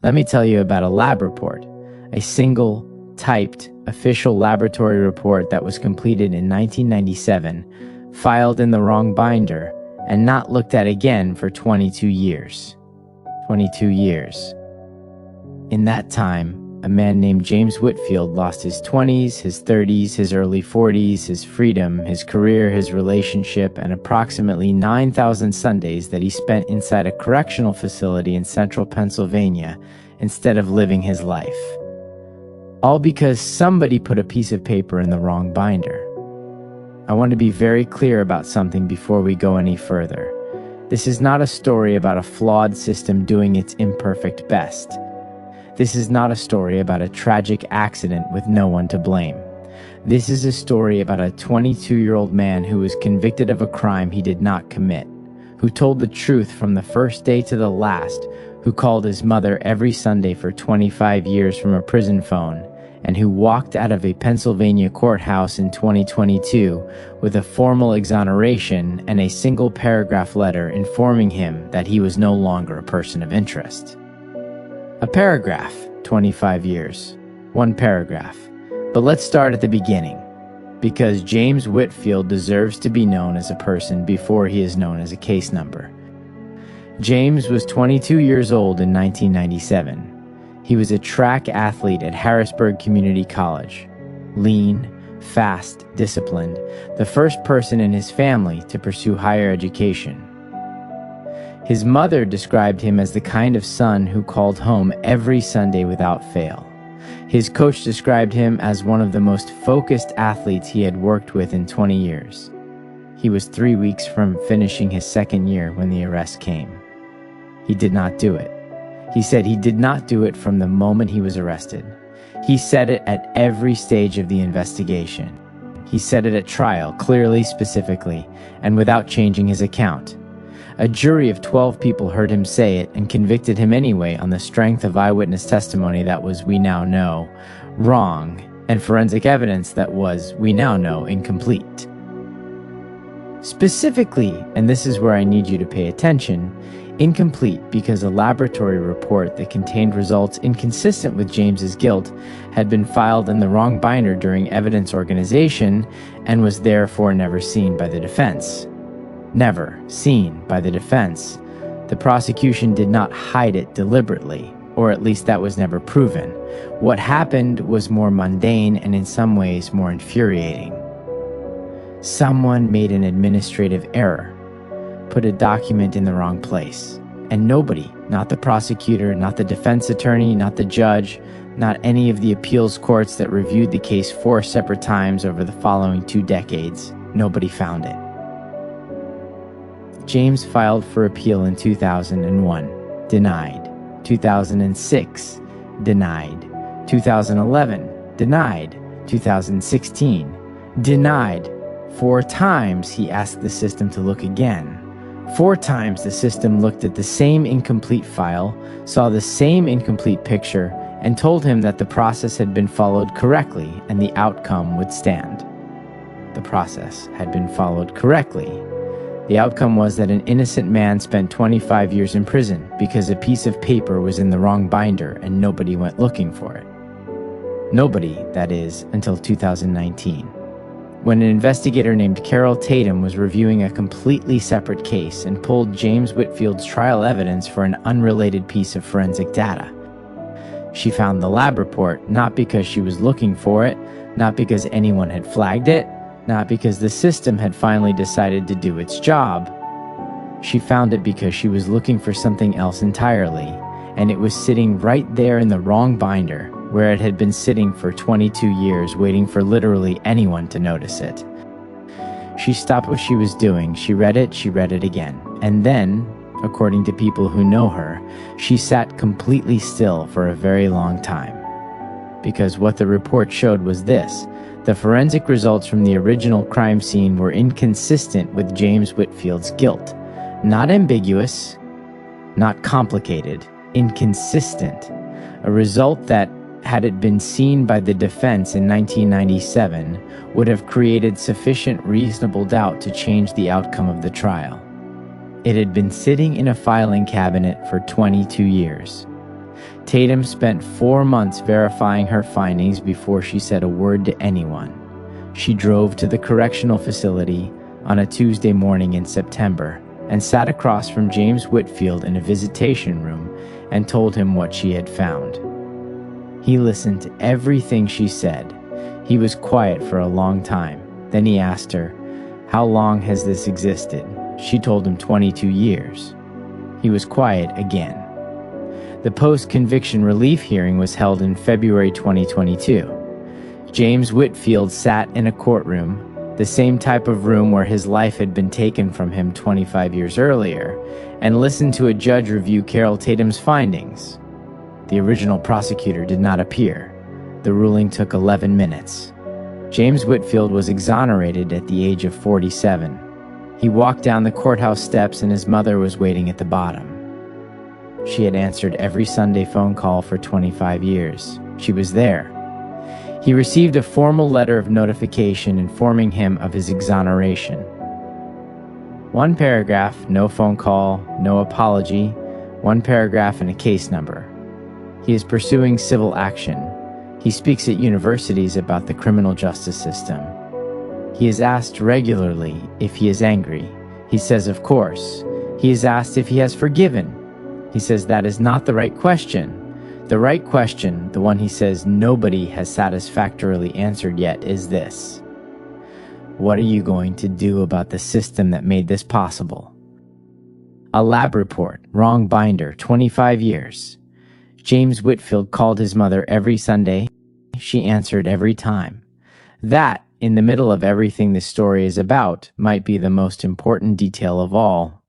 Let me tell you about a lab report, a single, typed, official laboratory report that was completed in 1997, filed in the wrong binder, and not looked at again for 22 years. 22 years. In that time, a man named James Whitfield lost his 20s, his 30s, his early 40s, his freedom, his career, his relationship, and approximately 9,000 Sundays that he spent inside a correctional facility in central Pennsylvania instead of living his life. All because somebody put a piece of paper in the wrong binder. I want to be very clear about something before we go any further. This is not a story about a flawed system doing its imperfect best. This is not a story about a tragic accident with no one to blame. This is a story about a 22-year-old man who was convicted of a crime he did not commit, who told the truth from the first day to the last, who called his mother every Sunday for 25 years from a prison phone, and who walked out of a Pennsylvania courthouse in 2022 with a formal exoneration and a single-paragraph letter informing him that he was no longer a person of interest. A paragraph, 25 years. One paragraph. But let's start at the beginning, because James Whitfield deserves to be known as a person before he is known as a case number. James was 22 years old in 1997. He was a track athlete at Harrisburg Community College. Lean, fast, disciplined, the first person in his family to pursue higher education. His mother described him as the kind of son who called home every Sunday without fail. His coach described him as one of the most focused athletes he had worked with in 20 years. He was 3 weeks from finishing his second year when the arrest came. He did not do it. He said he did not do it from the moment he was arrested. He said it at every stage of the investigation. He said it at trial, clearly, specifically, and without changing his account. A jury of 12 people heard him say it and convicted him anyway on the strength of eyewitness testimony that was, we now know, wrong, and forensic evidence that was, we now know, incomplete. Specifically, and this is where I need you to pay attention, incomplete because a laboratory report that contained results inconsistent with James's guilt had been filed in the wrong binder during evidence organization and was therefore never seen by the defense. Never seen by the defense. The prosecution did not hide it deliberately, or at least that was never proven. What happened was more mundane and in some ways more infuriating. Someone made an administrative error, put a document in the wrong place, and nobody, not the prosecutor, not the defense attorney, not the judge, not any of the appeals courts that reviewed the case 4 separate times over the following 2 decades, nobody found it. James filed for appeal in 2001, denied. 2006, denied. 2011, denied. 2016, denied. 4 times he asked the system to look again. 4 times the system looked at the same incomplete file, saw the same incomplete picture, and told him that the process had been followed correctly and the outcome would stand. The process had been followed correctly. The outcome was that an innocent man spent 25 years in prison because a piece of paper was in the wrong binder and nobody went looking for it. Nobody, that is, until 2019. When an investigator named Carol Tatum was reviewing a completely separate case and pulled James Whitfield's trial evidence for an unrelated piece of forensic data. She found the lab report not because she was looking for it, not because anyone had flagged it, not because the system had finally decided to do its job. She found it because she was looking for something else entirely, and it was sitting right there in the wrong binder, where it had been sitting for 22 years waiting for literally anyone to notice it. She stopped what she was doing, she read it again, and then, according to people who know her, she sat completely still for a very long time. Because what the report showed was this: the forensic results from the original crime scene were inconsistent with James Whitfield's guilt. Not ambiguous, not complicated, inconsistent. A result that, had it been seen by the defense in 1997, would have created sufficient reasonable doubt to change the outcome of the trial. It had been sitting in a filing cabinet for 22 years. Tatum spent 4 months verifying her findings before she said a word to anyone. She drove to the correctional facility on a Tuesday morning in September and sat across from James Whitfield in a visitation room and told him what she had found. He listened to everything she said. He was quiet for a long time. Then he asked her, "How long has this existed?" She told him 22 years. He was quiet again. The post-conviction relief hearing was held in February 2022. James Whitfield sat in a courtroom, the same type of room where his life had been taken from him 25 years earlier, and listened to a judge review Carol Tatum's findings. The original prosecutor did not appear. The ruling took 11 minutes. James Whitfield was exonerated at the age of 47. He walked down the courthouse steps and his mother was waiting at the bottom. She had answered every Sunday phone call for 25 years. She was there. He received a formal letter of notification informing him of his exoneration. One paragraph, no phone call, no apology, one paragraph and a case number. He is pursuing civil action. He speaks at universities about the criminal justice system. He is asked regularly if he is angry. He says, of course. He is asked if he has forgiven. He says that is not the right question. The right question, the one he says nobody has satisfactorily answered yet, is this: what are you going to do about the system that made this possible? A lab report, wrong binder, 25 years. James Whitfield called his mother every Sunday. She answered every time. That, in the middle of everything this story is about, might be the most important detail of all.